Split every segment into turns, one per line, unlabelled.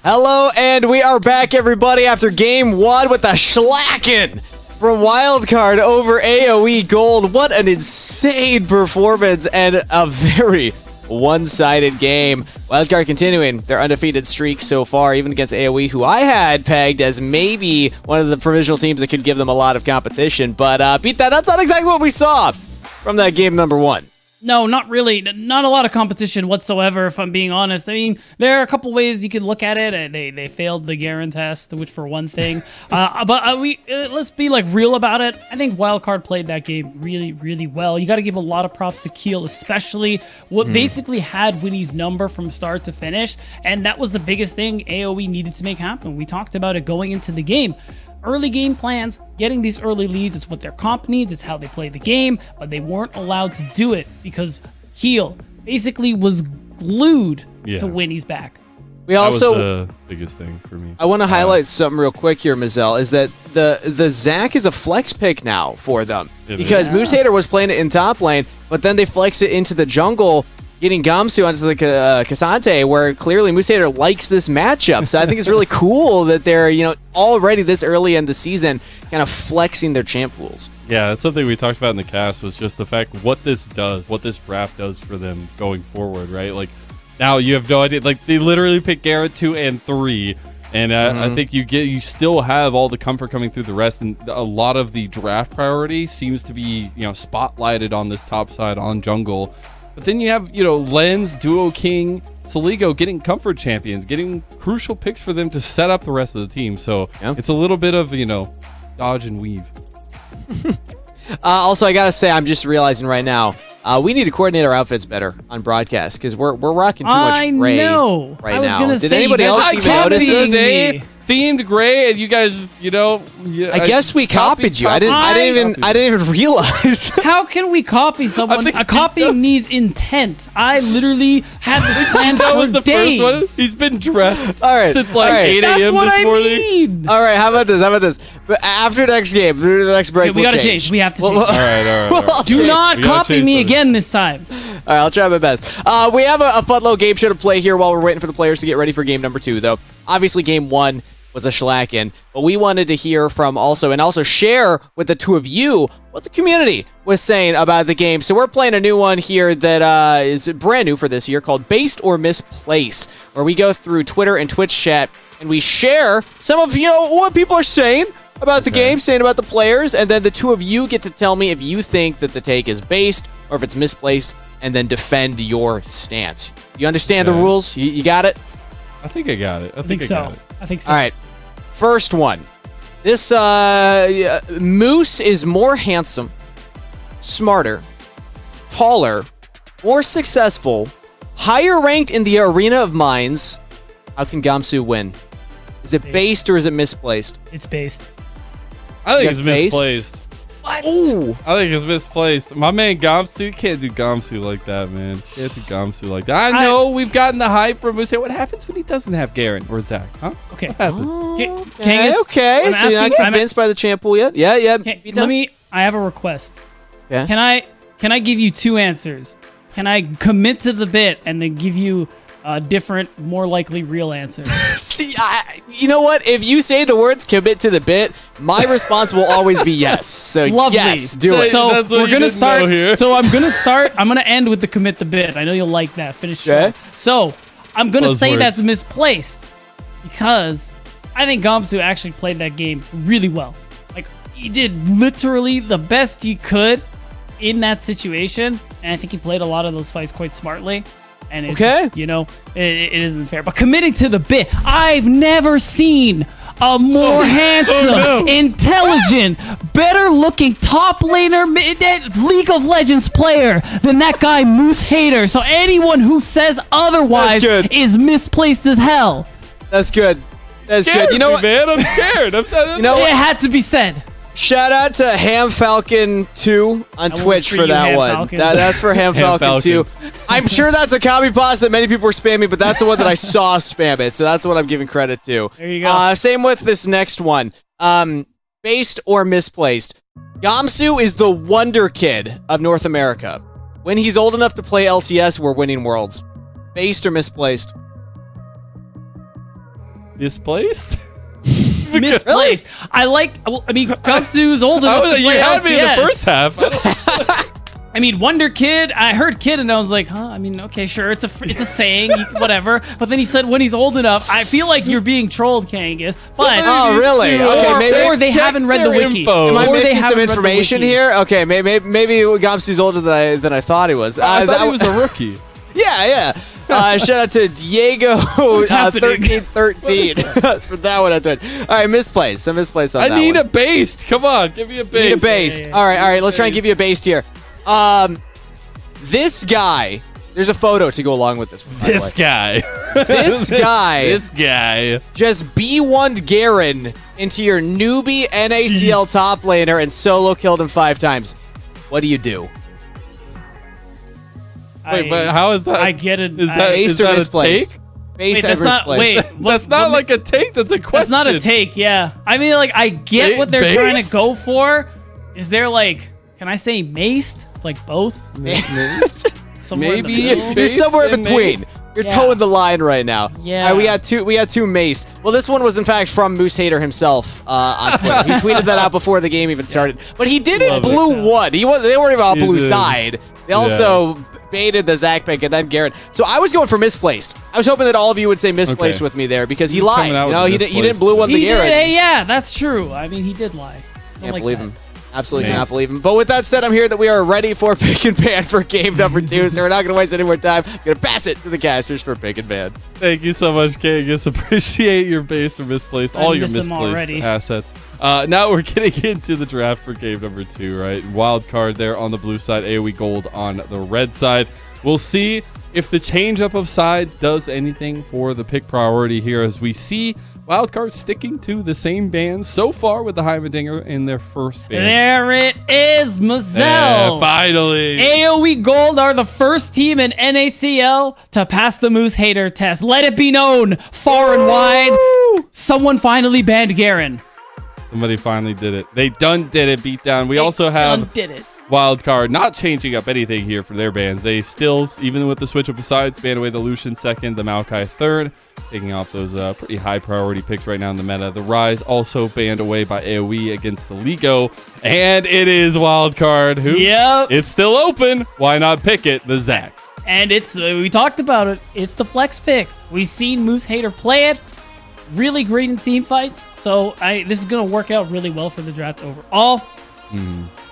Hello, and we are back, everybody, after game one with the Schlacken from Wildcard over AOE Gold. What an insane performance and a very one-sided game. Wildcard continuing their undefeated streak so far, even against AOE, who I had pegged as maybe one of the provisional teams that could give them a lot of competition. But beat that. That's not exactly what we saw from that game number one.
No, not really. Not a lot of competition whatsoever, if I'm being honest. I mean, there are a couple ways you can look at it. They failed the Garen test, which for one thing. Let's be like real about it. I think Wildcard played that game really, really well. You got to give a lot of props to Keel, especially what basically had Winnie's number from start to finish, and that was the biggest thing AOE needed to make happen. We talked about it going into the game. Early game plans, getting these early leads, it's what their comp needs, it's how they play the game, but they weren't allowed to do it because Keel basically was glued to Winnie's back.
We also,
that was the biggest thing for me.
I want to highlight something real quick here, Mazel, is that the Zac is a flex pick now for them. Because Moose Hater was playing it in top lane, but then they flex it into the jungle, getting Gamsu onto the Cassante, where clearly Moose Hater likes this matchup. So I think it's really cool that they're, already this early in the season kind of flexing their champ pools.
Yeah, that's something we talked about in the cast, was just the fact what this draft does for them going forward, right? Like, now you have no idea. Like, they literally pick Garrett 2 and 3. And I think you still have all the comfort coming through the rest, and a lot of the draft priority seems to be, spotlighted on this top side on jungle. But then you have, Lens, Duo King, Soligo getting comfort champions, getting crucial picks for them to set up the rest of the team. So it's a little bit of, dodge and weave.
Also, I got to say, I'm just realizing right now, we need to coordinate our outfits better on broadcast because we're rocking too much gray right now. Did anybody else even notice this?
Themed gray, and you guys,
I guess we copied you. I didn't even realize.
How can we copy someone? A copy needs intent. I literally had this planned for days.
First one. He's been dressed since
like
8 a.m. this morning.
Mean.
All right, how about this? But after next game, the next break,
we gotta change. We have to change.
All right.
Do not copy me again this time.
All right, I'll try my best. We have a fun little game show to play here while we're waiting for the players to get ready for game number 2, though. Obviously, game 1 was a Schlacken, but we wanted to hear from also share with the two of you what the community was saying about the game. So we're playing a new one here that is brand new for this year called Based or Misplaced, where we go through Twitter and Twitch chat and we share some of what people are saying about the game, saying about the players, and then the two of you get to tell me if you think that the take is based or if it's misplaced, and then defend your stance. You understand the rules? You got it?
I think I got it. I think
so.
I got it.
I think so.
All right. First one. This Moose is more handsome, smarter, taller, more successful, higher ranked in the arena of mines. How can Gamsu win? Is it based or is it misplaced?
It's based.
I think it's misplaced.
What?
Ooh.
I think it's misplaced. My man Gamsu can't do Gamsu like that, man. Can't do Gamsu like that. I know we've gotten the hype from us. What happens when he doesn't have Garen or Zac? Huh?
Okay.
What happens?
Okay. So you're not convinced by the champ pool yet? Yeah.
I have a request.
Yeah.
Can I give you 2 answers? Can I commit to the bit and then give you a different, more likely real answer?
See, you know what? If you say the words commit to the bit, my response will always be yes. So
Lovely.
Yes, do it.
So we're going to start here. So I'm going to start. I'm going to end with the commit the bit. I know you'll like that. Finish strong. So I'm going to say that's misplaced because I think Gamsu actually played that game really well. Like, he did literally the best he could in that situation. And I think he played a lot of those fights quite smartly. And it's just, it isn't fair. But committing to the bit, I've never seen a more handsome, intelligent, better-looking top laner, League of Legends player than that guy Moose Hater. So anyone who says otherwise is misplaced as hell.
That's good. That's good. You know what,
man? I'm scared.
It had to be said.
Shout out to Ham Falcon 2 on Twitch for that one. That's for Ham Falcon 2. I'm sure that's a copy pasta that many people were spamming, but that's the one that I saw spam it, so that's what I'm giving credit to.
There you go.
Same with this next one. Based or misplaced. Gamsu is the wonder kid of North America. When he's old enough to play LCS, we're winning worlds. Based or misplaced?
Misplaced?
Misplaced. I mean, Gumsu's old enough to
You
play
had me in the
LCS.
first half.
I mean, Wonder Kid. I heard Kid, and I was like, huh? I mean, okay, sure, it's a saying, whatever. But then he said when he's old enough. I feel like you're being trolled, Kangas. But
oh, really? Okay,
or they haven't read the wiki.
Info.
Am I
Or they
missing some
haven't read the
information
wiki.
here? Okay, maybe Gomsu's older than I thought he was.
I thought he was a rookie.
Yeah. Shout out to Diego 1313 for that one. All right, misplaced. So misplaced on that one.
I need a based. Come on, give me a based.
Need a based.
Yeah.
All right. Let's try and give you a based here. This guy. There's a photo to go along with this one.
This guy.
This guy.
This guy.
Just B1'd Garen into your newbie NACL top laner and solo killed him 5 times. What do you do?
Wait, but how is that?
I get it.
Is that,
Based
is
or
that a
misplaced?
take?
Based
Wait, that's
or
not.
misplaced?
Wait,
That's not like a take. That's a question.
That's not a take. Yeah. I mean, like, I get what they're trying to
Based?
go for. Is there like? Can I say maced? It's like both. Somewhere in the
Maybe
middle.
You're
based
somewhere in
and
between.
maced?
You're
Yeah.
towing the line right now.
Yeah.
We had two mace. Well, this one was in fact from Moose Hater himself on Twitter. He tweeted that out before the game even started. But he did
Love
it
it.
blue one. They weren't even on
He
blue
did.
side. They also baited the Zach pick and then Garrett. So I was going for misplaced. I was hoping that all of you would say misplaced
Okay.
with me there because he
He's
lied.
coming out
You know,
with
he didn't
misplaced.
blue one the
He
Garrett.
did. Hey, yeah, that's true. I mean, he did lie.
Can't
like
believe
that.
him. Absolutely
Amazing.
cannot believe him. But with that said, I'm here that we are ready for pick and ban for game number 2. So we're not going to waste any more time. I'm going to pass it to the casters for pick and ban.
Thank you so much, Kangas. Appreciate your based or misplaced, all your
miss 'em
misplaced
already.
assets. Now we're getting into the draft for game number 2, right? Wild card there on the blue side, AOE gold on the red side. We'll see if the change up of sides does anything for the pick priority here, as we see Wildcard sticking to the same bands so far with the Heimerdinger in their first band.
There it is, Mazel.
Finally.
AOE Gold are the first team in NACL to pass the Moose Hater test. Let it be known, far and wide, someone finally banned Garen.
Somebody finally did it. They done did it, beat down. We also have
Did it.
Wildcard not changing up anything here for their bans. They still, even with the switch up of sides, ban away the Lucian second, the Maokai third, taking off those pretty high priority picks right now in the meta. The Rise also banned away by AOE against the Ligo, and it is Wildcard who it's still open. Why not pick it? The Zach.
And it's we talked about it. It's the flex pick. We've seen Moose Hater play it. Really great in team fights. So this is gonna work out really well for the draft overall.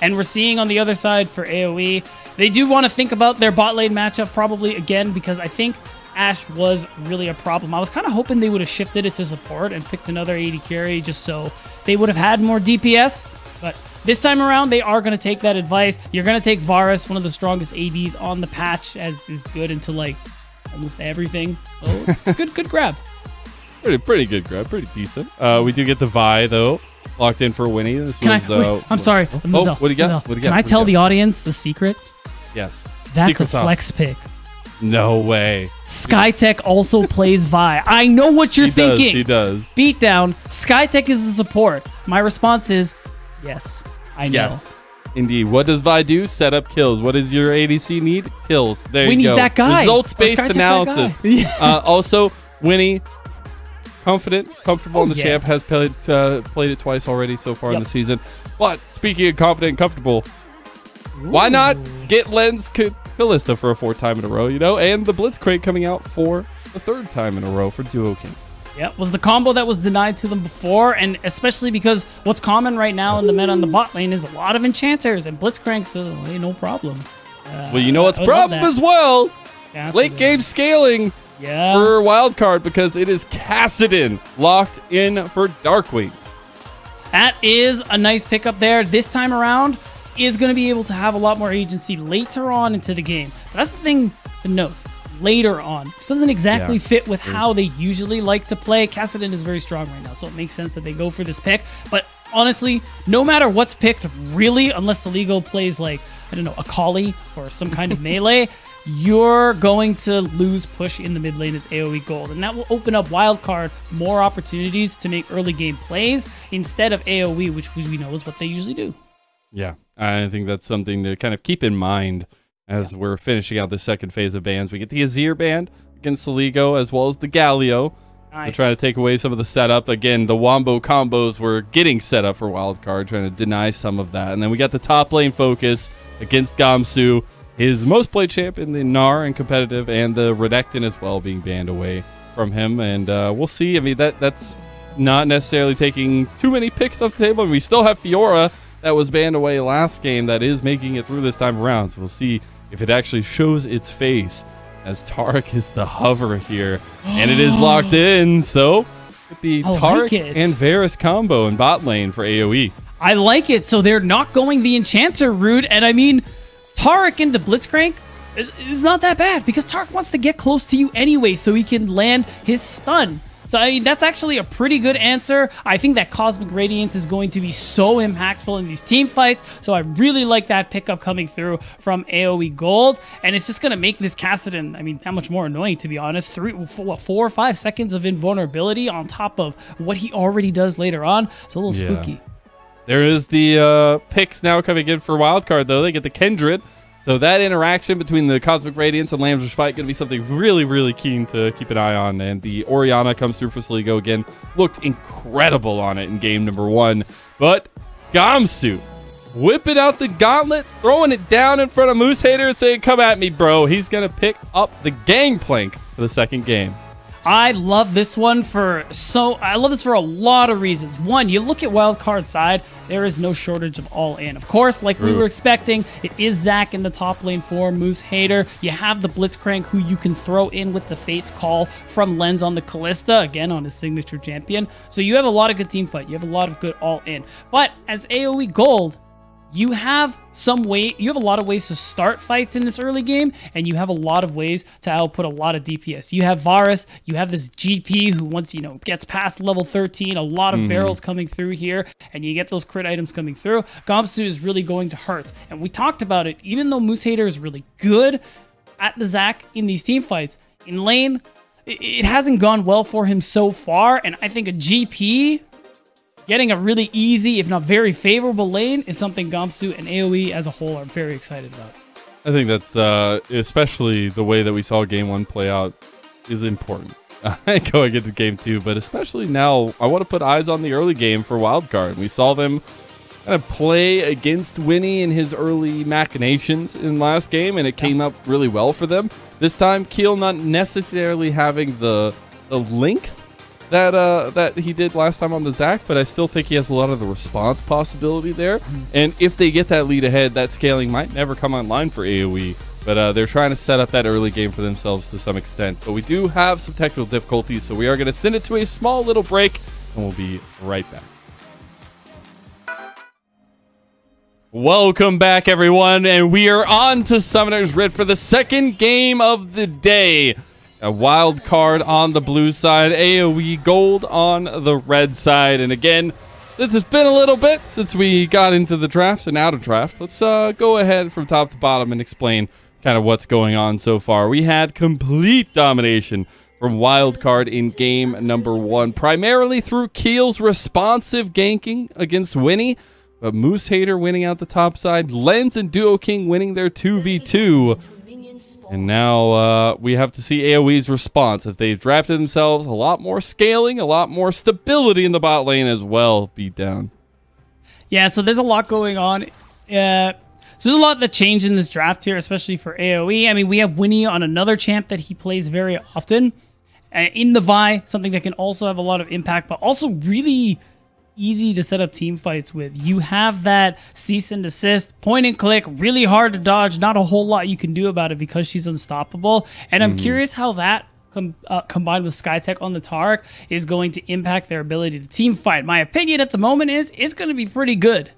And we're seeing on the other side for AOE, they do want to think about their bot lane matchup probably again, because I think Ashe was really a problem. I was kind of hoping they would have shifted it to support and picked another AD carry just so they would have had more DPS. But this time around, they are going to take that advice. You're going to take Varus, one of the strongest ADs on the patch, as is good into like almost everything. So it's a good grab.
Pretty good grab, pretty decent. We do get the Vi though, locked in for Winnie. This
Can
was.
wait, I'm sorry. Mazel,
what do you got?
Mazel.
What do you got?
Can I
What do you
tell
got?
the audience a secret?
Yes.
That's
Secret
a
sauce.
flex pick.
No way.
Skytech also plays Vi. I know what you're thinking.
He does.
Beatdown. Skytech is the support. My response is yes. I know.
Yes. Indeed. What does Vi do? Set up kills. What does your ADC need? Kills. There
Winnie's
you go.
that guy.
Results-based
Skytech's that
analysis.
guy. Yeah.
Also, Winnie, comfortable on the
yeah.
champ, has played it twice already so far in the season. But speaking of confident and comfortable, why not get Lens Kalista for a 4th time in a row, you know? And the Blitzcrank coming out for the 3rd time in a row for Duo King.
Yeah, was the combo that was denied to them before, and especially because what's common right now in the meta on the bot lane is a lot of enchanters, and Blitzcranks, ain't no problem.
Well, you know what's
I would love
problem
that.
as well?
Yeah,
Late game scaling
Yeah.
for Wildcard, because it is Kassadin locked in for Darkwing.
That is a nice pickup there. This time around is going to be able to have a lot more agency later on into the game. But that's the thing to note. Later on. This doesn't exactly fit with how they usually like to play. Kassadin is very strong right now, so it makes sense that they go for this pick. But honestly, no matter what's picked, really, unless the League plays like, I don't know, a Kali or some kind of melee, you're going to lose push in the mid lane as AOE Gold. And that will open up Wildcard more opportunities to make early game plays instead of AOE, which we know is what they usually do.
Yeah, I think that's something to kind of keep in mind as we're finishing out the second phase of bans. We get the Azir band against the Ligo, as well as the Galio. Nice. Trying to take away some of the setup. Again, the Wombo combos were getting set up for Wildcard, trying to deny some of that. And then we got the top lane focus against Gamsu, his most played champ in the Gnar and competitive, and the Renekton as well being banned away from him. And we'll see. I mean, that's not necessarily taking too many picks off the table. And we still have Fiora that was banned away last game that is making it through this time around. So we'll see if it actually shows its face, as Taric is the hover here, and it is locked in. So with the Taric and Varus combo in bot lane for AOE.
I like it. So they're not going the Enchanter route, and I mean, Taric into Blitzcrank is not that bad because Taric wants to get close to you anyway so he can land his stun. So, I mean, that's actually a pretty good answer. I think that Cosmic Radiance is going to be so impactful in these team fights. So I really like that pickup coming through from AOE Gold. And it's just going to make this Kassadin, I mean, that much more annoying, to be honest. 4 or 5 seconds of invulnerability on top of what he already does later on. It's a little spooky.
There is the picks now coming in for Wildcard, though. They get the Kindred. So that interaction between the Cosmic Radiance and Lamb's Respite going to be something really, really keen to keep an eye on. And the Orianna comes through for Sligo again. Looked incredible on it in game number 1. But Gamsu whipping out the gauntlet, throwing it down in front of Moose Hater and saying, come at me, bro. He's going to pick up the gangplank for the second game.
I love this one for a lot of reasons. One, you look at Wildcard side, there is no shortage of all in. Of course, like we were expecting, it is Zac in the top lane for Moose Hater. You have the Blitzcrank who you can throw in with the Fate's Call from Lens on the Callista, again on his signature champion. So you have a lot of good team fight. You have a lot of good all in. But as AOE Gold, you have a lot of ways to start fights in this early game, and you have a lot of ways to output a lot of DPS. You have Varus, you have this GP who once, gets past level 13, a lot of barrels coming through here, and you get those crit items coming through. Gamsu is really going to hurt. And we talked about it, even though Moose Hater is really good at the Zac in these team fights, in lane, it hasn't gone well for him so far, and I think a GP getting a really easy, if not very favorable lane is something Gamsu and AOE as a whole are very excited about.
I think that's, especially the way that we saw game 1 play out, is important. Going into game 2, but especially now, I want to put eyes on the early game for Wildcard. We saw them kind of play against Winnie in his early machinations in last game, and it came up really well for them. This time, Keel not necessarily having the length that he did last time on the Zac, but I still think he has a lot of the response possibility there. And if they get that lead ahead, that scaling might never come online for AOE, but they're trying to set up that early game for themselves to some extent. But we do have some technical difficulties, so we are going to send it to a small little break, and we'll be right back. Welcome back, everyone, and we are on to Summoner's Rift for the second game of the day. A Wildcard on the blue side, AOE Gold on the red side. And again, since it's been a little bit since we got into the draft and out of draft, let's go ahead from top to bottom and explain kind of what's going on so far. We had complete domination from Wildcard in game number 1, primarily through Keel's responsive ganking against Winnie, but Moose Hater winning out the top side, Lens and Duo King winning their 2v2. And now we have to see AOE's response. If they've drafted themselves a lot more scaling, a lot more stability in the bot lane as well, beat down.
Yeah, so there's a lot going on. So there's a lot that changed in this draft here, especially for AOE. I mean, we have Winnie on another champ that he plays very often. In the Vi, something that can also have a lot of impact, but also really easy to set up team fights with. You have that cease and desist, point and click, really hard to dodge, not a whole lot you can do about it because she's unstoppable. And I'm curious how that combined with Skytech on the Taric is going to impact their ability to team fight. My opinion at the moment is it's going to be pretty good.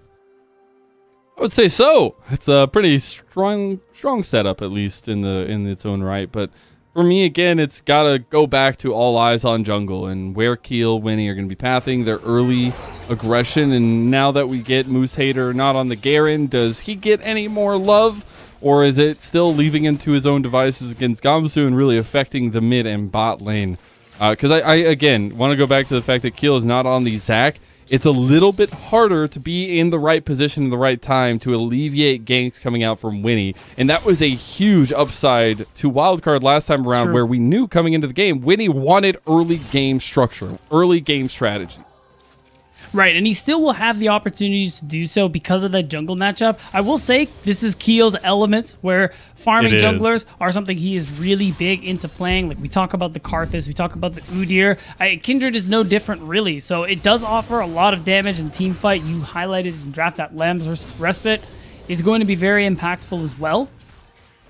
I would say so. It's a pretty strong setup, at least in its own right. But for me, again, it's got to go back to all eyes on jungle and where Keel, Winnie are going to be pathing their early aggression. And now that we get Moose Hater not on the Garen, does he get any more love? Or is it still leaving him to his own devices against Gamsu and really affecting the mid and bot lane? Because I again, want to go back to the fact that Keel is not on the Zac. it's a little bit harder to be in the right position in the right time to alleviate ganks coming out from Winnie. And that was a huge upside to Wildcard last time around, where we knew coming into the game, Winnie wanted early game structure, early game strategies.
Right, and he still will have the opportunities to do so because of that jungle matchup. I will say this is Keel's element, where farming junglers are something he is really big into playing. Like, we talk about the Karthus, we talk about the Udyr. Kindred is no different, really. So it does offer a lot of damage in team fight. You highlighted in draft that Lamb's Respite is going to be very impactful as well.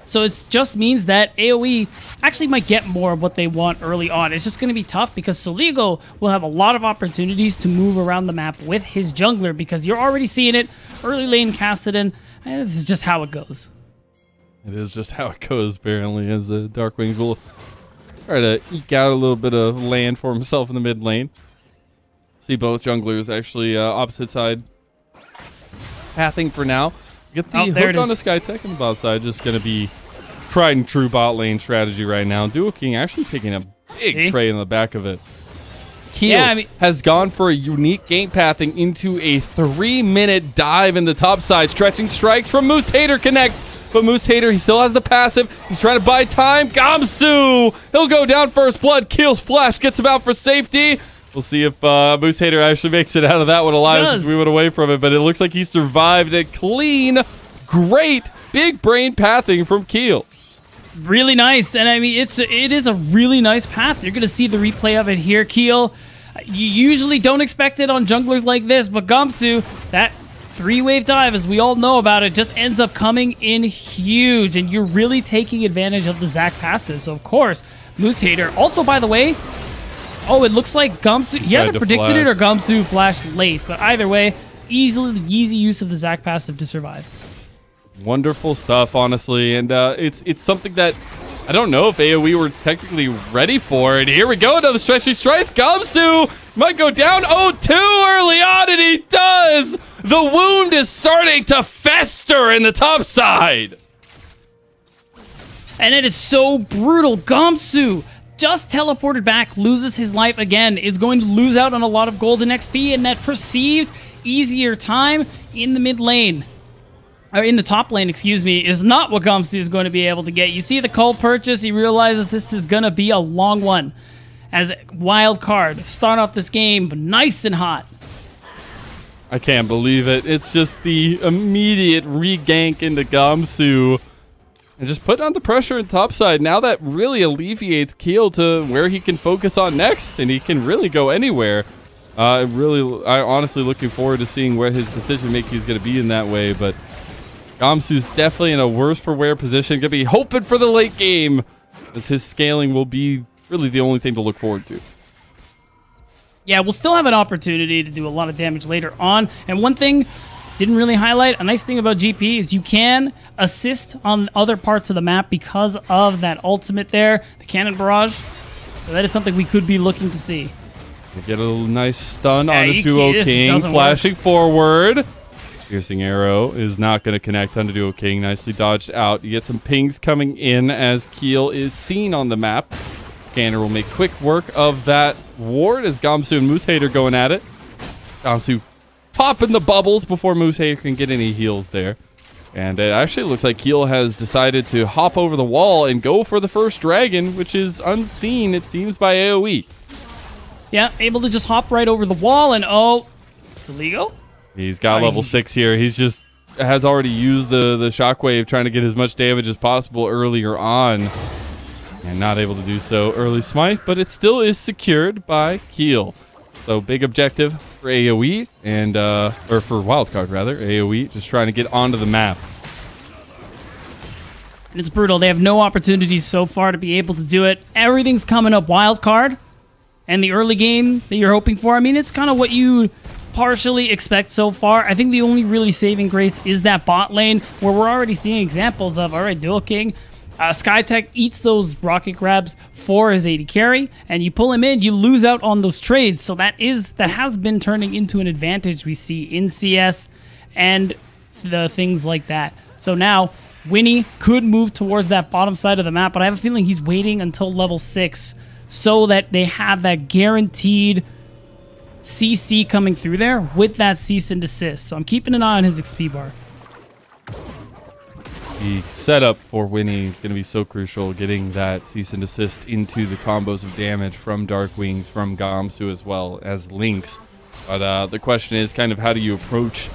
So it just means that AOE actually might get more of what they want early on. It's just going to be tough because Soligo will have a lot of opportunities to move around the map with his jungler, because you're already seeing it early lane Cassidy, and this is just how it goes.
It is just how it goes, apparently, as the Darkwing will try to eke out a little bit of land for himself in the mid lane. See both junglers actually opposite side pathing for now. Get the hook on the Skytech on the bot side. Just going to be tried and true bot lane strategy right now. Duo King actually taking a big trade in the back of it. Keel has gone for a unique game pathing into a 3-minute dive in the top side. Stretching strikes from Moose Hater connects. But Moose Hater, he still has the passive. He's trying to buy time. Gamsu! He'll go down first blood. Keel's flash gets him out for safety. We'll see if Moose Hater actually makes it out of that one alive, since we went away from it. But it looks like he survived a clean, great, big brain pathing from Keel.
Really nice. And I mean, it is a really nice path. You're going to see the replay of it here, Keel. You usually don't expect it on junglers like this, but Gamsu, that 3-wave dive, as we all know about it, just ends up coming in huge. And you're really taking advantage of the Zac passive. So, of course, Moose Hater. Also, by the way, oh, it looks like Gamsu, he either predicted it or Gamsu flashed late. But either way, easy use of the Zac passive to survive.
Wonderful stuff, honestly. And it's something that I don't know if AOE were technically ready for. And here we go, another stretchy strikes. Gamsu might go down. Oh, too early on, and he does! The wound is starting to fester in the top side.
And it is so brutal. Gamsu just teleported back, loses his life again, is going to lose out on a lot of golden XP, and that perceived easier time in the mid lane, or in the top lane, excuse me, is not what Gamsu is going to be able to get. You see the cold purchase, he realizes this is going to be a long one, as Wildcard start off this game nice and hot.
I can't believe it. It's just the immediate re-gank into Gamsu. And just put on the pressure in topside. Now that really alleviates Keel to where he can focus on next, and he can really go anywhere. I honestly looking forward to seeing where his decision making is going to be in that way. But Gamsu's definitely in a worse for wear position. Going to be hoping for the late game, as his scaling will be really the only thing to look forward to.
Yeah, we'll still have an opportunity to do a lot of damage later on. And one thing didn't really highlight, a nice thing about GP is you can assist on other parts of the map because of that ultimate there, the cannon barrage. So that is something we could be looking to see.
You get a nice stun on the Duo King, flashing forward. Piercing arrow is not going to connect on the Duo King. Nicely dodged out. You get some pings coming in as Keel is seen on the map. Scanner will make quick work of that ward as Gamsu and Moose Hater going at it. Gamsu popping the bubbles before Moose Hater can get any heals there. And it actually looks like Keel has decided to hop over the wall and go for the first dragon, which is unseen, it seems, by AOE.
Yeah, able to just hop right over the wall, and oh, Soligo?
He's got level 6 here. He's just has already used the shockwave, trying to get as much damage as possible earlier on. And not able to do so early smite, but it still is secured by Keel. So big objective for AOE, and or for Wildcard rather, AOE, just trying to get onto the map.
And it's brutal. They have no opportunities so far to be able to do it. Everything's coming up Wildcard, and the early game that you're hoping for, I mean, it's kind of what you partially expect so far. I think the only really saving grace is that bot lane, where we're already seeing examples of, all right, Dual King, Skytech eats those rocket grabs for his AD carry, and you pull him in, you lose out on those trades. So that has been turning into an advantage we see in CS and the things like that. So now Winnie could move towards that bottom side of the map, but I have a feeling he's waiting until level 6 so that they have that guaranteed CC coming through there with that cease and desist. So I'm keeping an eye on his XP bar.
The setup for winning is going to be so crucial, getting that cease and desist into the combos of damage from Dark Wings, from Gamsu as well as Lynx. But the question is kind of how do you approach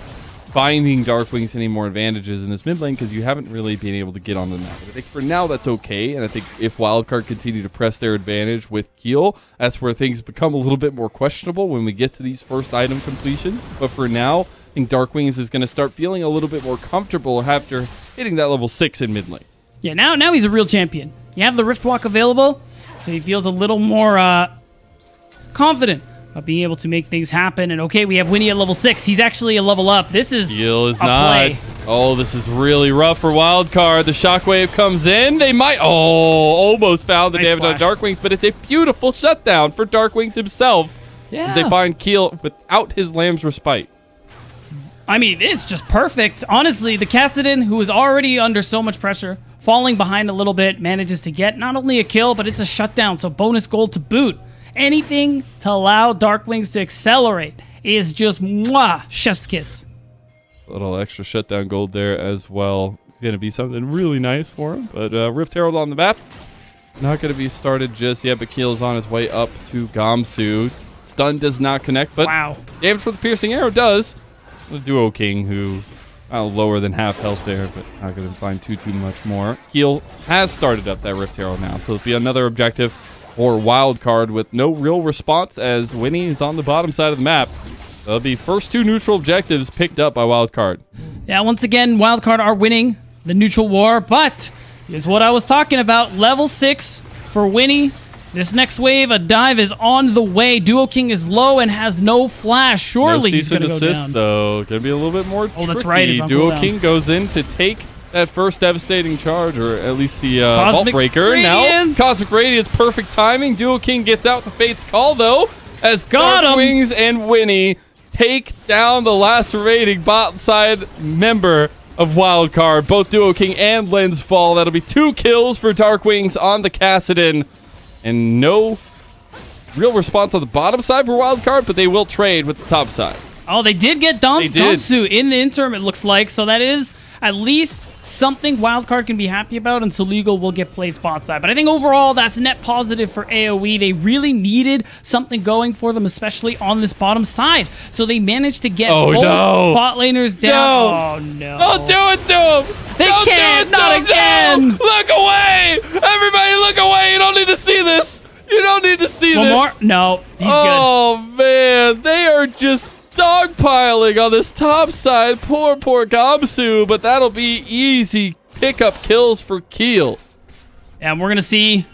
finding Dark Wings any more advantages in this mid lane, because you haven't really been able to get on the map. I think for now that's okay, and I think if Wildcard continue to press their advantage with Keel, that's where things become a little bit more questionable when we get to these first item completions. But for now, I think Dark Wings is going to start feeling a little bit more comfortable after hitting that level 6 in mid lane.
Yeah, now he's a real champion. You have the Rift Walk available, so he feels a little more confident about being able to make things happen. And okay, we have Winnie at level 6. He's actually a level up. This is
Keel is
a
not.
play.
Oh, this is really rough for Wildcard. The shockwave comes in. They might almost found the
Nice
damage on
flash.
Dark Wings, but it's a beautiful shutdown for Dark Wings himself.
Yeah.
As they find Keel without his Lamb's Respite.
I mean, it's just perfect. Honestly, the Kassadin, who is already under so much pressure, falling behind a little bit, manages to get not only a kill, but it's a shutdown, so bonus gold to boot. Anything to allow Dark Wings to accelerate is just mwah, chef's kiss.
A little extra shutdown gold there as well. It's going to be something really nice for him. But Rift Herald on the map. Not going to be started just yet, but Keel is on his way up to Gamsu. Stun does not connect, but
Wow.
damage for the piercing arrow does. The Duo King, who lower than half health there, but not going to find too much more. Keel has started up that Rift Arrow now, so it'll be another objective for Wildcard with no real response as Winnie is on the bottom side of the map. That'll be first 2 neutral objectives picked up by Wildcard.
Yeah, once again, Wildcard are winning the neutral war, but here's what I was talking about. Level 6 for Winnie. This next wave, a dive is on the way. Duo King is low and has no flash. Surely he's going to go down.
Though. Going to be a little bit more tricky.
That's right. It's on
Duo
cooldown.
King goes in to take that first devastating charge, or at least the Vault
Cosmic
Breaker. Now,
Radiance.
Cosmic Radiance, perfect timing. Duo King gets out the Fate's Call, though, as
Got
Dark
him.
Wings and Winnie take down the last remaining bot side member of Wildcard. Both Duo King and Lens fall. That'll be 2 kills for Dark Wings on the Kassadin. And no real response on the bottom side for Wildcard, but they will trade with the top side.
Oh, they did get dumped.
They did.
Gamsu in the interim, it looks like. So that is at least something Wildcard can be happy about, and Soligo will get played spot side. But I think overall, that's net positive for AOE. They really needed something going for them, especially on this bottom side. So they managed to get both bot laners down.
No.
Oh, no.
Don't do it to him!
They
Don't
can't,
do it to
not
him!
again!
No! Look away! Everybody look away! You don't need to see this! You don't need to see
One
this!
more? No, he's good.
Oh, man. They are just dogpiling on this top side. Poor Gamsu, but that'll be easy pickup kills for Keel.
And we're going to see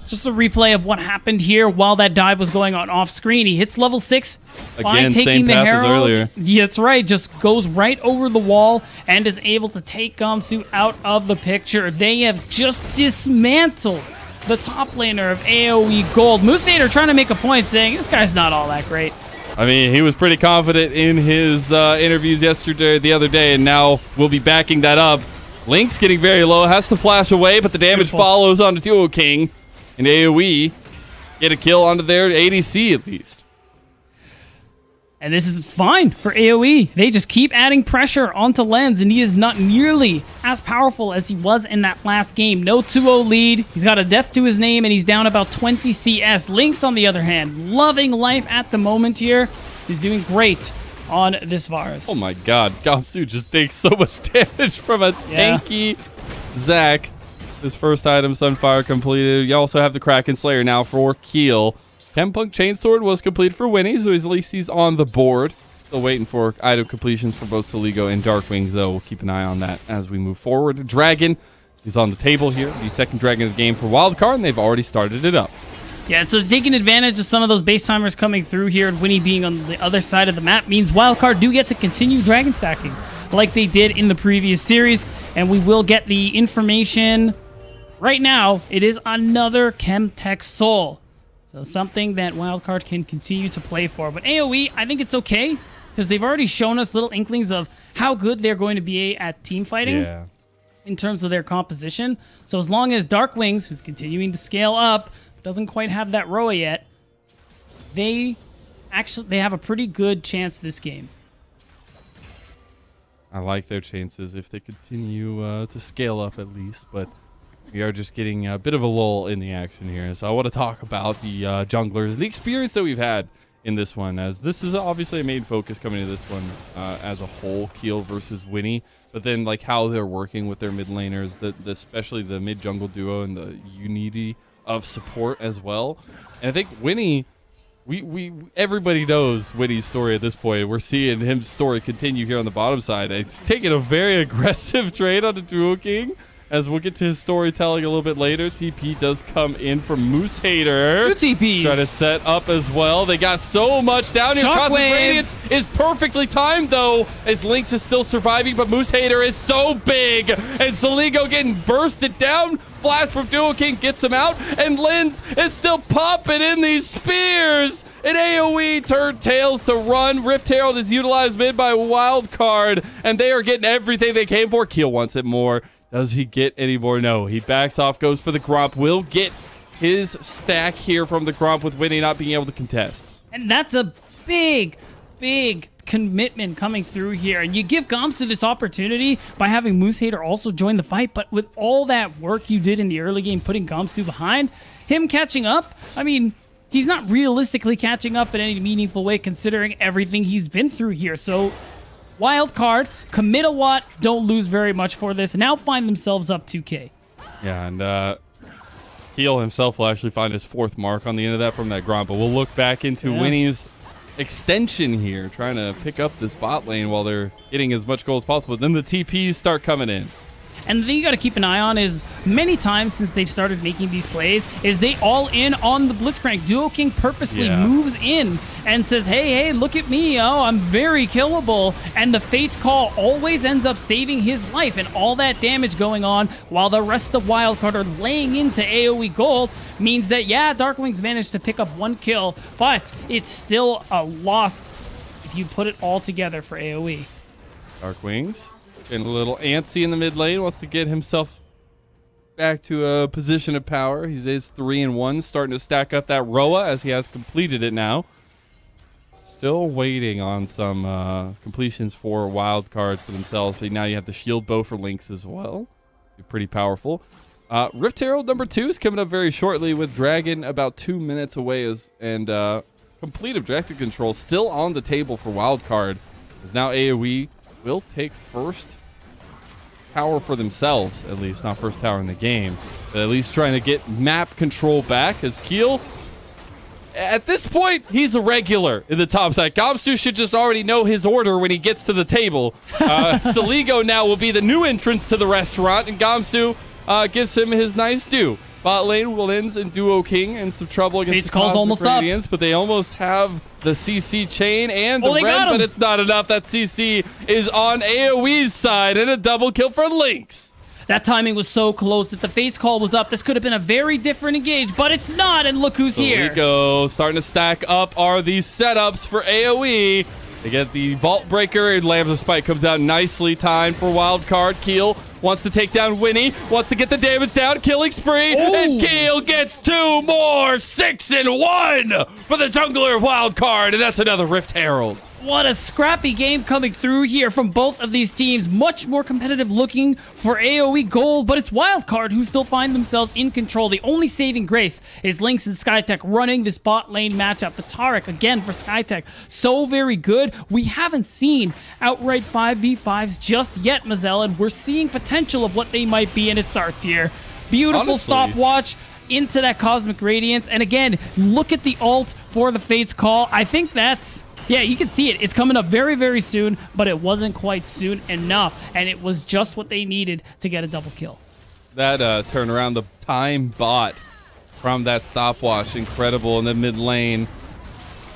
just a replay of what happened here while that dive was going on off screen. He hits level 6 by
Again,
taking
same
the
path as
Herald.
earlier.
Yeah, that's right. Just goes right over the wall and is able to take Gamsu out of the picture. They have just dismantled the top laner of AOE Gold. Moosetater trying to make a point saying, this guy's not all that great.
I mean, he was pretty confident in his interviews the other day, and now we'll be backing that up. Lynx getting very low, has to flash away, but the damage
Beautiful.
follows onto Duo King. And AoE get a kill onto their ADC at least.
And this is fine for AoE. They just keep adding pressure onto Lens, and he is not nearly as powerful as he was in that last game. No 2-0 lead. He's got a death to his name, and he's down about 20 CS. Lynx, on the other hand, loving life at the moment here. He's doing great on this virus.
Oh my god, Gamsu just takes so much damage from a tanky Zac. His first item, Sunfire, completed. You also have the Kraken Slayer now for Keel. Chempunk Chainsword was completed for Winnie, so at least he's on the board. Still waiting for item completions for both Soligo and Dark Wings, though. We'll keep an eye on that as we move forward. Dragon is on the table here. The second Dragon of the game for Wildcard, and they've already started it up.
Yeah, so taking advantage of some of those base timers coming through here, and Winnie being on the other side of the map means Wildcard do get to continue Dragon stacking like they did in the previous series, and we will get the information. Right now, it is another Chemtech Soul. So something that Wildcard can continue to play for. But AoE, I think it's okay, because they've already shown us little inklings of how good they're going to be at team fighting in terms of their composition. So as long as Dark Wings, who's continuing to scale up, doesn't quite have that ROA yet, they actually they have a pretty good chance this game.
I like their chances if they continue to scale up at least, but we are just getting a bit of a lull in the action here. So I want to talk about the junglers, the experience that we've had in this one, as this is obviously a main focus coming to this one as a whole, Keel versus Winnie, but then like how they're working with their mid laners, especially the mid jungle duo and the unity of support as well. And I think Winnie, everybody knows Winnie's story at this point. We're seeing his story continue here on the bottom side. It's taking a very aggressive trade on the Duo King. As we'll get to his storytelling a little bit later. TP does come in from Moose Hater.
Two TPs.
Try to set up as well. They got so much down here. Cosmic Radiance is perfectly timed, though, as Lynx is still surviving, but Moose Hater is so big. And Saligo getting bursted down. Flash from Duo King gets him out, and Linz is still popping in these spears. An AOE turned tails to run. Rift Herald is utilized mid by Wildcard, and they are getting everything they came for. Keel wants it more. Does he get any more? No. He backs off, goes for the Gromp. Will get his stack here from the Gromp with Winnie not being able to contest.
And that's a big, big commitment coming through here. And you give Gamsu this opportunity by having Moose Hater also join the fight. But with all that work you did in the early game, putting Gamsu behind, him catching up, I mean, he's not realistically catching up in any meaningful way considering everything he's been through here. So Wildcard, commit a lot, don't lose very much for this, and now find themselves up 2K.
Yeah, and Keel himself will actually find his 4th mark on the end of that from that Gromp, but we'll look back into Winnie's extension here, trying to pick up this bot lane while they're getting as much gold as possible. Then the TPs start coming in.
And the thing you got to keep an eye on is many times since they've started making these plays is they all in on the Blitzcrank. Duo King purposely moves in and says, hey, look at me. Oh, I'm very killable. And the Fate's Call always ends up saving his life and all that damage going on while the rest of Wildcard are laying into AoE gold means that, yeah, Darkwing's managed to pick up 1 kill, but it's still a loss if you put it all together for AoE.
Darkwings getting a little antsy in the mid lane, wants to get himself back to a position of power. He is 3-1, starting to stack up that Roa as he has completed it now. Still waiting on some completions for Wildcard for themselves, but now you have the shield bow for Lynx as well. Be pretty powerful. Rift Herald number 2 is coming up very shortly with Dragon about 2 minutes away, and complete objective control still on the table for Wildcard, as now AoE will take first tower for themselves, at least not first tower in the game, but at least trying to get map control back, as Keel, at this point, he's a regular in the top side. Gamsu should just already know his order when he gets to the table. Saligo now will be the new entrance to the restaurant, and Gamsu gives him his nice due. Bot lane will end in Duo King and some trouble against the Cosmic Radiance, but they almost have the CC chain and the red, but it's not enough. That CC is on AoE's side, and a double kill for Lynx.
That timing was so close that the Fate's Call was up. This could have been a very different engage, but it's not, and look who's here.
Saligo starting to stack up are these setups for AoE. They get the Vault Breaker, and Lambs of Spite comes out nicely timed for Wildcard. Keel wants to take down Winnie, wants to get the damage down, killing spree, and Keel gets 2 more, 6-1 for the jungler Wildcard, and that's another Rift Herald.
What a scrappy game coming through here from both of these teams. Much more competitive looking for AoE gold, but it's Wildcard who still find themselves in control. The only saving grace is Lynx and Skytech running this bot lane matchup. The Taric, again, for Skytech, so very good. We haven't seen outright 5v5s just yet, Mazel, and we're seeing potential of what they might be, and it starts here. Beautiful stopwatch into that Cosmic Radiance, and again, look at the ult for the Fate's Call. I think that's... yeah, you can see it. It's coming up very, very soon, but it wasn't quite soon enough, and it was just what they needed to get a double kill.
That turnaround, the time bot from that stopwatch, incredible in the mid lane.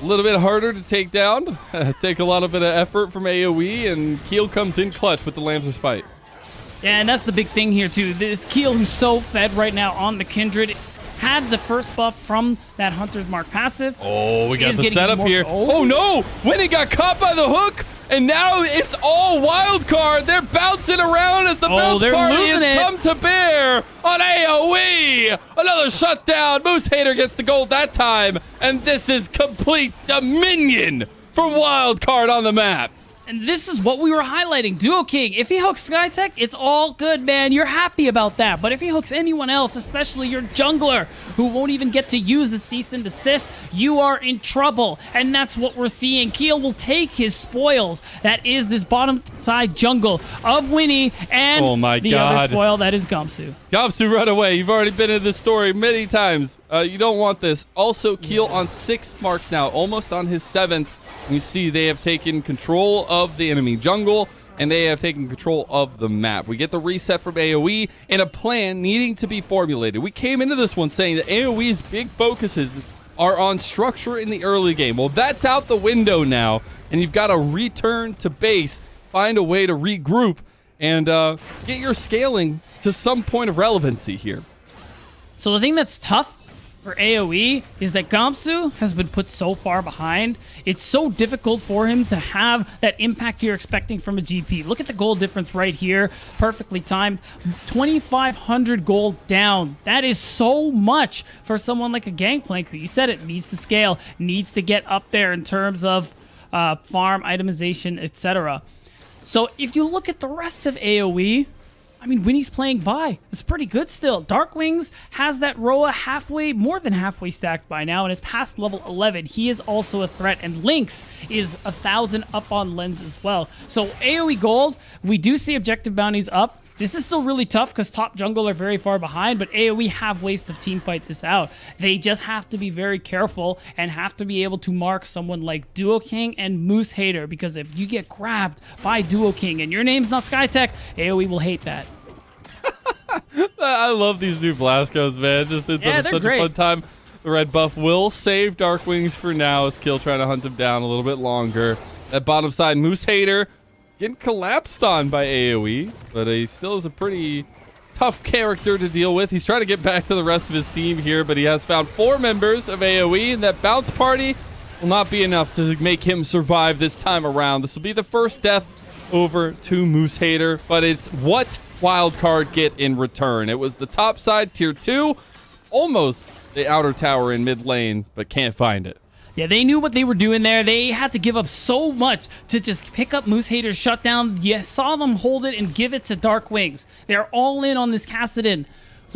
A little bit harder to take down. Take a lot of bit of effort from AoE, and Keel comes in clutch with the Lambs of Spite.
Yeah, and that's the big thing here, too. This Keel, who's so fed right now on the Kindred, had the first buff from that Hunter's Mark passive.
Oh, we got the setup here. Oh no! Winnie got caught by the hook, and now it's all Wildcard. They're bouncing around as the bounce party has come to bear on AOE. Another shutdown. Moose Hater gets the gold that time, and this is complete dominion for Wildcard on the map.
And this is what we were highlighting. Duo King, if he hooks Skytech, it's all good, man. You're happy about that. But if he hooks anyone else, especially your jungler, who won't even get to use the cease and desist, you are in trouble. And that's what we're seeing. Keel will take his spoils. That is this bottom side jungle of Winnie and other spoil that is Gamsu.
Gamsu, run away. You've already been in this story many times. You don't want this. Also, Keel on 6 marks now, almost on his 7th. You see they have taken control of the enemy jungle, and they have taken control of the map. We get the reset from AOE and a plan needing to be formulated. We came into this one saying that AOE's big focuses are on structure in the early game. Well, that's out the window now, and you've got to return to base, find a way to regroup, and get your scaling to some point of relevancy here.
So the thing that's tough for AOE is that Gamsu has been put so far behind. It's so difficult for him to have that impact you're expecting from a GP. Look at the gold difference right here. Perfectly timed. 2,500 gold down. That is so much for someone like a Gangplank who, you said it, needs to scale, needs to get up there in terms of farm, itemization, etc. So if you look at the rest of AOE, I mean, Winnie's playing Vi. It's pretty good still. Darkwings has that Roa more than halfway stacked by now, and is past level 11. He is also a threat, and Lynx is 1,000 up on Lens as well. So AoE gold, we do see objective bounties up. This is still really tough because top jungle are very far behind, but AoE have ways to team fight this out. They just have to be very careful and have to be able to mark someone like Duo King and Moose Hater, because if you get grabbed by Duo King and your name's not Skytech, AoE will hate that.
I love these new blast codes, man. Just it's such a fun time. The red buff will save Darkwings for now as Kill trying to hunt him down a little bit longer. That bottom side, Moose Hater getting collapsed on by AoE, but he still is a pretty tough character to deal with. He's trying to get back to the rest of his team here, but he has found 4 members of AoE, and that bounce party will not be enough to make him survive this time around. This will be the first death over to Moose Hater, but it's what Wildcard get in return. It was the top side, tier 2, almost the outer tower in mid lane, but can't find it.
Yeah, they knew what they were doing there. They had to give up so much to just pick up Moose Hater's shutdown. You saw them hold it and give it to Darkwings. They're all in on this Kassadin,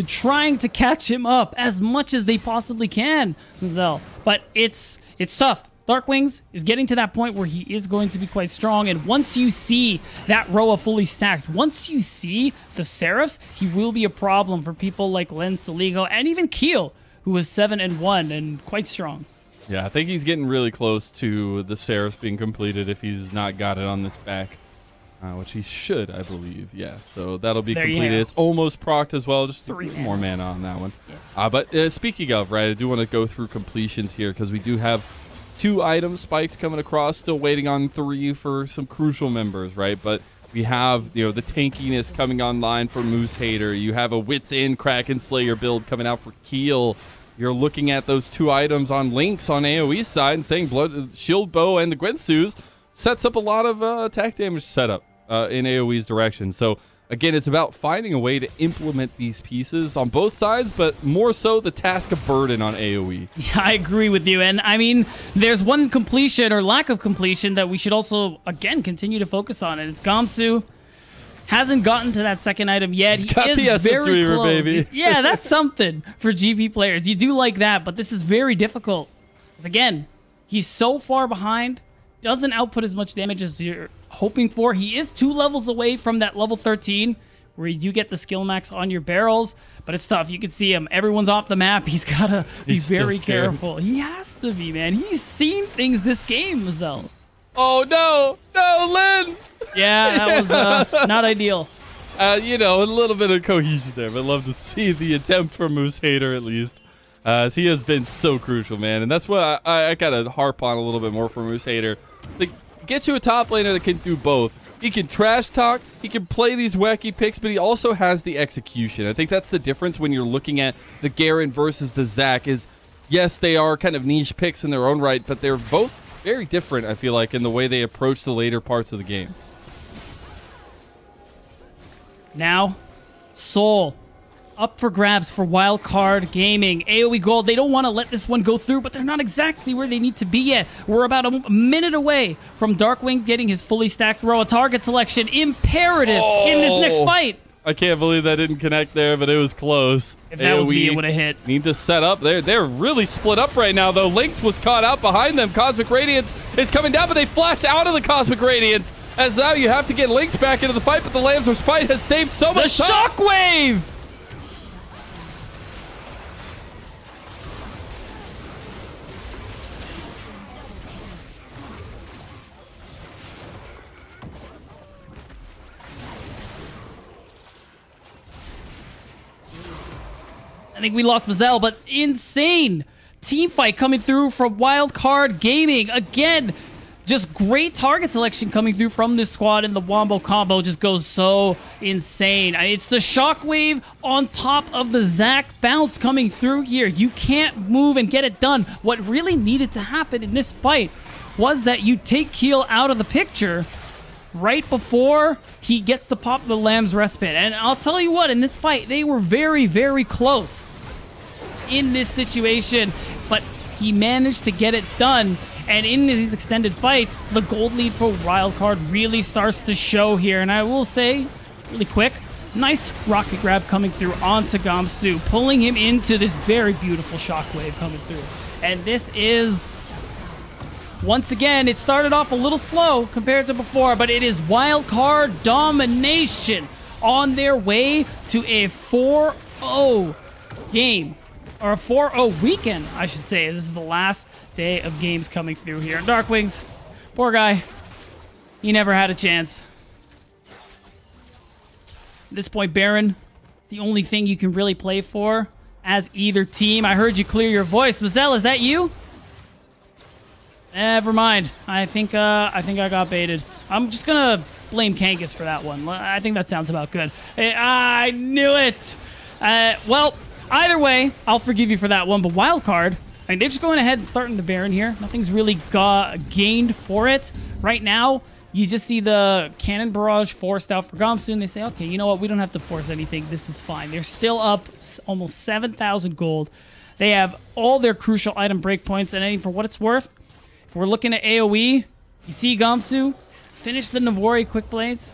trying to catch him up as much as they possibly can, Zell. But it's tough. Darkwings is getting to that point where he is going to be quite strong, and once you see that Roa fully stacked, once you see the Seraphs, he will be a problem for people like Len, Soligo, and even Keel, who is 7-1 and quite strong.
Yeah, I think he's getting really close to the Seraphs being completed if he's not got it on this back, which he should, I believe. Yeah, so that'll be completed. It's almost procced as well, just 3 more mana on that one. Yeah. But speaking of, right, I do want to go through completions here because we do have 2 item spikes coming across, still waiting on 3 for some crucial members, right? But we have, the tankiness coming online for Moose Hater. You have a Wits In Kraken Slayer build coming out for Keel. You're looking at those 2 items on Lynx on AoE's side and saying Shield Bow and the Gwensu's sets up a lot of attack damage setup in AoE's direction. So again, it's about finding a way to implement these pieces on both sides, but more so the task of burden on AoE.
Yeah, I agree with you. And I mean, there's one completion or lack of completion that we should also, again, continue to focus on. And it's Gamsu. Hasn't gotten to that second item yet. He is very close. Baby. Yeah, that's something for GP players. You do like that, but this is very difficult. Because again, he's so far behind, doesn't output as much damage as you're hoping for. He is 2 levels away from that level 13, where you do get the skill max on your barrels, but it's tough. You can see him. Everyone's off the map. He's got to be very careful. He has to be, man. He's seen things this game, Mazel.
Oh, no. No, Lens.
Yeah, that was not ideal.
A little bit of cohesion there, but I'd love to see the attempt for Moose Hater at least. As he has been so crucial, man. And that's what I got to harp on a little bit more for Moose Hater. To get you a top laner that can do both. He can trash talk, he can play these wacky picks, but he also has the execution. I think that's the difference when you're looking at the Garen versus the Zac is, yes, they are kind of niche picks in their own right, but they're both very different, I feel like, in the way they approach the later parts of the game.
Now, Soul up for grabs for Wildcard Gaming. AOE Gold, they don't want to let this one go through, but they're not exactly where they need to be yet. We're about a minute away from Darkwing getting his fully stacked throw. A target selection imperative in this next fight.
I can't believe that didn't connect there, but it was close.
If that was me, it would have hit.
Need to set up. They're really split up right now, though. Lynx was caught out behind them. Cosmic Radiance is coming down, but they flash out of the Cosmic Radiance. As now you have to get Lynx back into the fight, but the Lamb's Respite has saved so much time.
The Shockwave! I think we lost Mazel, but insane team fight coming through from Wildcard Gaming. Again, just great target selection coming through from this squad, and the Wombo combo just goes so insane. It's the Shockwave on top of the Zac bounce coming through here. You can't move and get it done. What really needed to happen in this fight was that you take Keel out of the picture right before he gets to pop the Lamb's Respite. And I'll tell you what, in this fight, they were very, very close in this situation, but he managed to get it done. And in these extended fights, the gold lead for Wildcard really starts to show here. And I will say, really quick, nice rocket grab coming through onto Gamsu, pulling him into this very beautiful Shockwave coming through. And this is... once again, it started off a little slow compared to before, but it is Wildcard domination on their way to a 4-0 game. Or a 4-0 weekend, I should say. This is the last day of games coming through here. Darkwings, poor guy. He never had a chance. At this point, Baron, it's the only thing you can really play for as either team. I heard you clear your voice. Mazel, is that you? Never mind. I think I got baited. I'm just gonna blame Kangas for that one. I think that sounds about good. I knew it. Well, either way, I'll forgive you for that one. But Wildcard, I mean, they're just going ahead and starting the Baron here. Nothing's really gained for it right now. You just see the Cannon Barrage forced out for Gamsu, and they say, okay, you know what? We don't have to force anything. This is fine. They're still up almost 7,000 gold. They have all their crucial item breakpoints, and for what it's worth, if we're looking at AoE, you see Gamsu finish the Navori Quick Blades,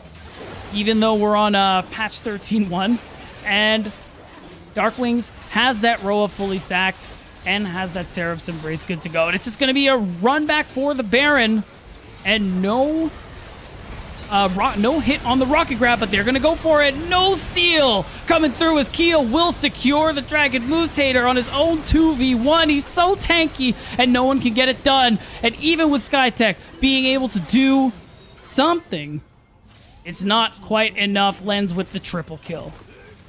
even though we're on patch 13.1, and Darkwings has that Roa fully stacked and has that Seraph's Embrace good to go. And it's just going to be a run back for the Baron, and no hit on the rocket grab, but they're going to go for it. No steal coming through as Keel will secure the Dragon Mutator on his own 2v1. He's so tanky, and no one can get it done. And even with Skytech being able to do something, it's not quite enough. Lens with the triple kill.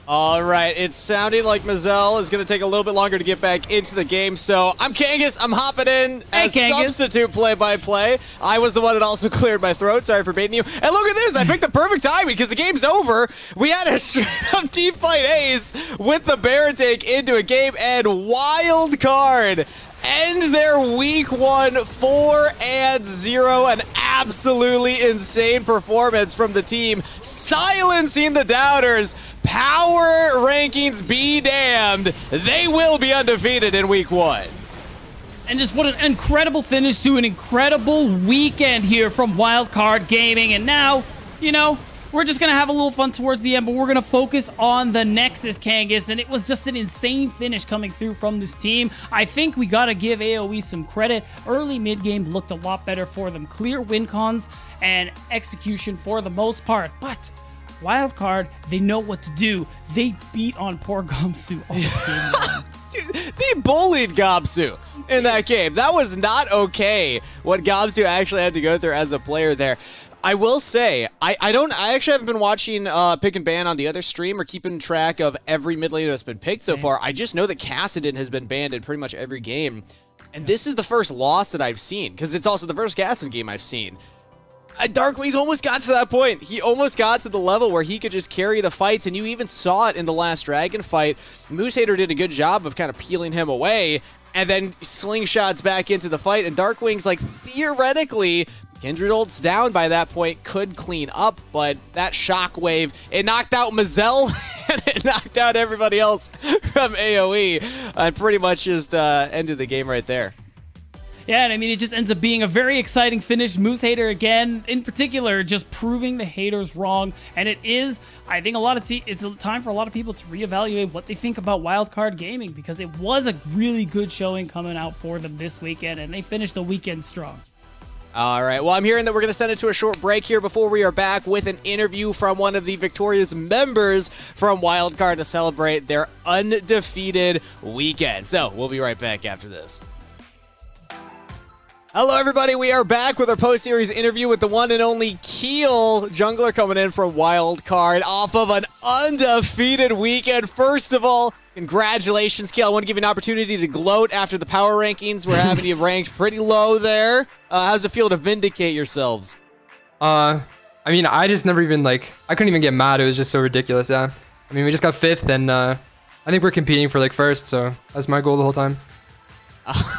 All right, it's sounding like Mazel is going to take a little bit longer to get back into the game, so I'm Kangas. I'm hopping in as substitute play-by-play. I was the one that also cleared my throat. Sorry for baiting you. And look at this. I picked the perfect timing because the game's over. We had a straight-up team fight ace with the Baron take into a game, and Wildcard end their week 1 4-0. An absolutely insane performance from the team, silencing the doubters. Power rankings be damned. They will be undefeated in week 1.
And just what an incredible finish to an incredible weekend here from Wildcard Gaming. And now, you know, we're just going to have a little fun towards the end, but we're going to focus on the Nexus, Kangas. And it was just an insane finish coming through from this team. I think we got to give AOE some credit. Early mid-game looked a lot better for them. Clear win cons and execution for the most part. But Wildcard, they know what to do. They beat on poor Gamsu all game.
Dude, they bullied Gamsu in that game. That was not okay what Gamsu actually had to go through as a player there. I will say, I actually haven't been watching Pick and Ban on the other stream or keeping track of every mid laner that's been picked so far. I just know that Kassadin has been banned in pretty much every game. And this is the first loss that I've seen, because it's also the first Kassadin game I've seen. Darkwings almost got to that point. He almost got to the level where he could just carry the fights, and you even saw it in the last Dragon fight. Mutator did a good job of kind of peeling him away, and then slingshots back into the fight, and Darkwing's like, theoretically, Kindred ult's down by that point, could clean up, but that shockwave, it knocked out Mazel, and it knocked out everybody else from AOE, and pretty much just ended the game right there.
Yeah, and I mean, it just ends up being a very exciting finish. Moose Hater, again, in particular, just proving the haters wrong. And it is, I think, it's a time for a lot of people to reevaluate what they think about Wildcard Gaming, because it was a really good showing coming out for them this weekend, and they finished the weekend strong.
All right, well, I'm hearing that we're going to send it to a short break here before we are back with an interview from one of the victorious members from Wildcard to celebrate their undefeated weekend. So we'll be right back after this. Hello, everybody. We are back with our post-series interview with the one and only Keel, jungler coming in from Wildcard off of an undefeated weekend. First of all, congratulations, Keel. I want to give you an opportunity to gloat after the power rankings. We're having you ranked pretty low there. How's it feel to vindicate yourselves?
I mean, I just never even, I couldn't even get mad. It was just so ridiculous, yeah. I mean, we just got 5th, and I think we're competing for, 1st, so that's my goal the whole time.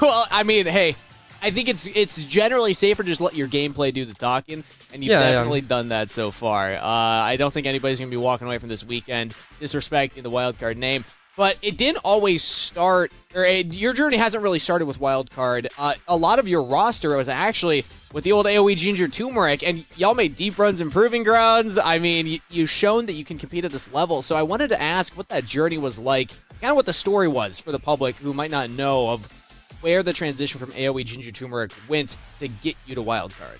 Well, I mean, hey, I think it's generally safer to just let your gameplay do the talking, and you've definitely done that so far. I don't think anybody's going to be walking away from this weekend disrespecting the Wildcard name, but it didn't always start, your journey hasn't really started with Wildcard. A lot of your roster was actually with the old AOE Ginger Turmeric, and y'all made deep runs in Proving Grounds. I mean, you've shown that you can compete at this level, so I wanted to ask what that journey was like, kind of what the story was for the public who might not know of where the transition from AOE Ginger Turmeric went to get you to Wildcard.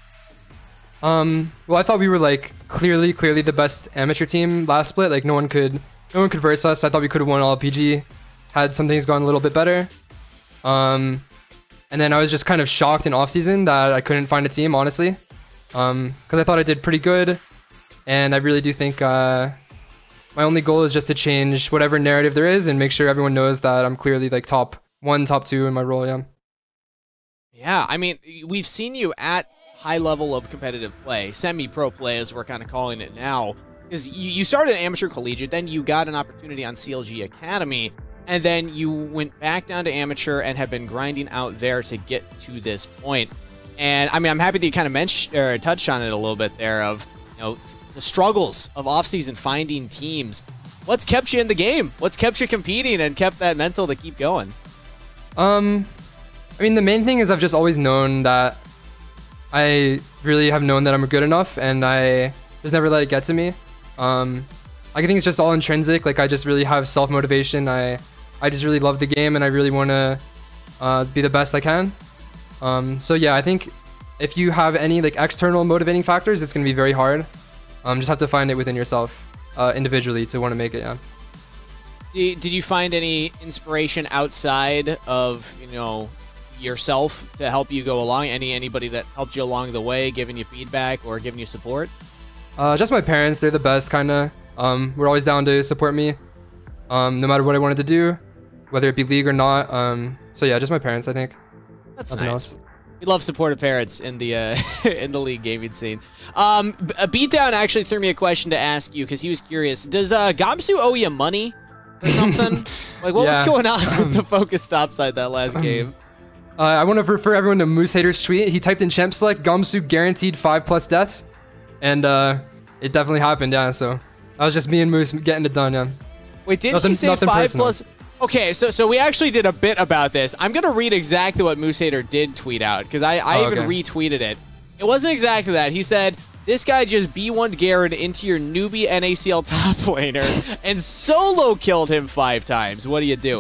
Well, I thought we were clearly the best amateur team last split. No one could verse us. I thought we could have won all PG had some things gone a little bit better. And then I was just kind of shocked in off season that I couldn't find a team, honestly, because I thought I did pretty good, and I really do think my only goal is just to change whatever narrative there is and make sure everyone knows that I'm clearly top 1, top 2 in my role, yeah.
Yeah, I mean, we've seen you at high level of competitive play, semi-pro play as we're kind of calling it now, because you started amateur collegiate, then you got an opportunity on CLG Academy, and then you went back down to amateur and have been grinding out there to get to this point. And I mean, I'm happy that you kind of touched on it a little bit there of, the struggles of off-season finding teams. What's kept you in the game? What's kept you competing and kept that mental to keep going?
I mean, the main thing is I've just always known that I really have known that I'm good enough, and I just never let it get to me. I think it's just all intrinsic. I just really have self-motivation. I just really love the game, and I really want to be the best I can. So yeah, I think if you have any external motivating factors, it's going to be very hard. Just have to find it within yourself individually to want to make it, yeah.
Did you find any inspiration outside of, yourself to help you go along? Anybody that helped you along the way, giving you feedback or giving you support?
Just my parents. They're the best, kind of. We're always down to support me, no matter what I wanted to do, whether it be league or not. So yeah, just my parents, I think.
That's
Nothing
nice.
else.
We love supportive parents in the in the league gaming scene. A Beatdown actually threw me a question to ask you because he was curious. Does Gamsu owe you money or something? What was going on with the focus topside that last game?
I want to refer everyone to Moose Hater's tweet. He typed in champ select, Gamsu guaranteed 5+ deaths, and it definitely happened, yeah. So that was just me and Moose getting it done, yeah.
Wait, did he say 5+? Okay, so we actually did a bit about this. I'm going to read exactly what Moose Hater did tweet out, because I even retweeted it. It wasn't exactly that. He said, this guy just B1'd Garen into your newbie NACL top laner and solo killed him 5 times. What do you do?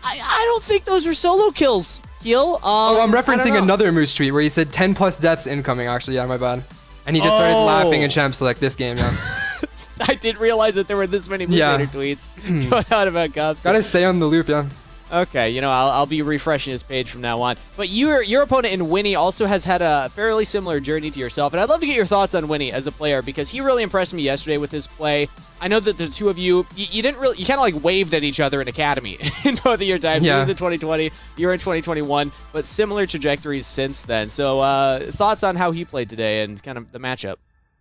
I don't think those were solo kills, Keel.
I'm referencing another Moose tweet where he said 10+ deaths incoming, actually. Yeah, my bad. And he just started laughing in champ select this game, yeah.
I didn't realize that there were this many Moose Hater tweets going out about Gobs.
Gotta stay on the loop, yeah.
Okay, I'll be refreshing his page from now on. But your opponent in Winnie also has had a fairly similar journey to yourself, and I'd love to get your thoughts on Winnie as a player because he really impressed me yesterday with his play. I know that the two of you kind of waved at each other in Academy in both of your times. Yeah. He was in 2020, you were in 2021, but similar trajectories since then. So thoughts on how he played today and kind of the matchup?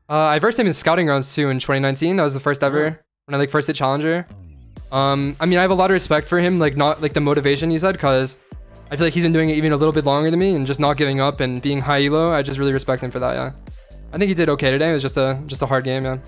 I versed him in Scouting Grounds too in 2019. That was the first ever when I first hit Challenger. I mean, I have a lot of respect for him, not the motivation you said, because I feel like he's been doing it even a little bit longer than me, and just not giving up and being high elo. I just really respect him for that. Yeah, I think he did okay today. It was just a hard game. Yeah.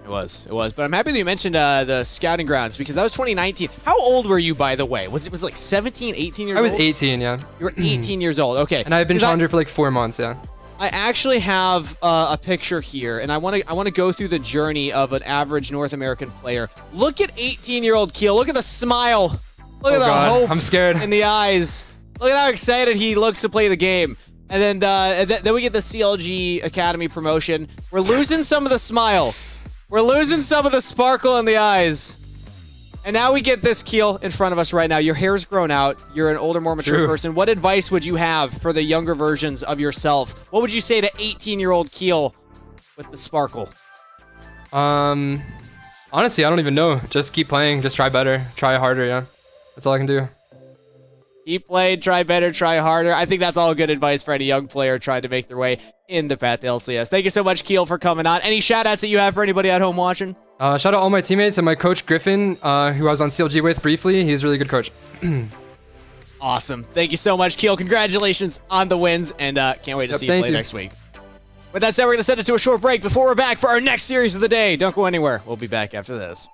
It was. But I'm happy that you mentioned the scouting grounds because that was 2019. How old were you, by the way? Was it like 17, 18 years old?
I was 18, yeah.
You were 18 years old. Okay.
And I've been challenger for like 4 months, yeah.
I actually have a picture here, and I want to go through the journey of an average North American player. Look at 18-year-old Keel. Look at the smile. Look at the hope
I'm scared.
in the eyes. Look at how excited he looks to play the game. And then we get the CLG Academy promotion. We're losing some of the smile. We're losing some of the sparkle in the eyes. And now we get this Keel in front of us right now. Your hair's grown out. You're an older, more mature person. What advice would you have for the younger versions of yourself? What would you say to 18-year-old Keel with the sparkle?
Honestly, I don't even know. Just keep playing. Just try better. Try harder, yeah. That's all I can do.
Keep playing, try better, try harder. I think that's all good advice for any young player trying to make their way in the path to LCS. Thank you so much, Keel, for coming on. Any shout-outs that you have for anybody at home watching?
Shout out all my teammates and my coach, Griffin, who I was on CLG with briefly. He's a really good coach.
Awesome. Thank you so much, Keel. Congratulations on the wins, and can't wait to see you play next week. With that said, we're going to send it to a short break before we're back for our next series of the day. Don't go anywhere. We'll be back after this.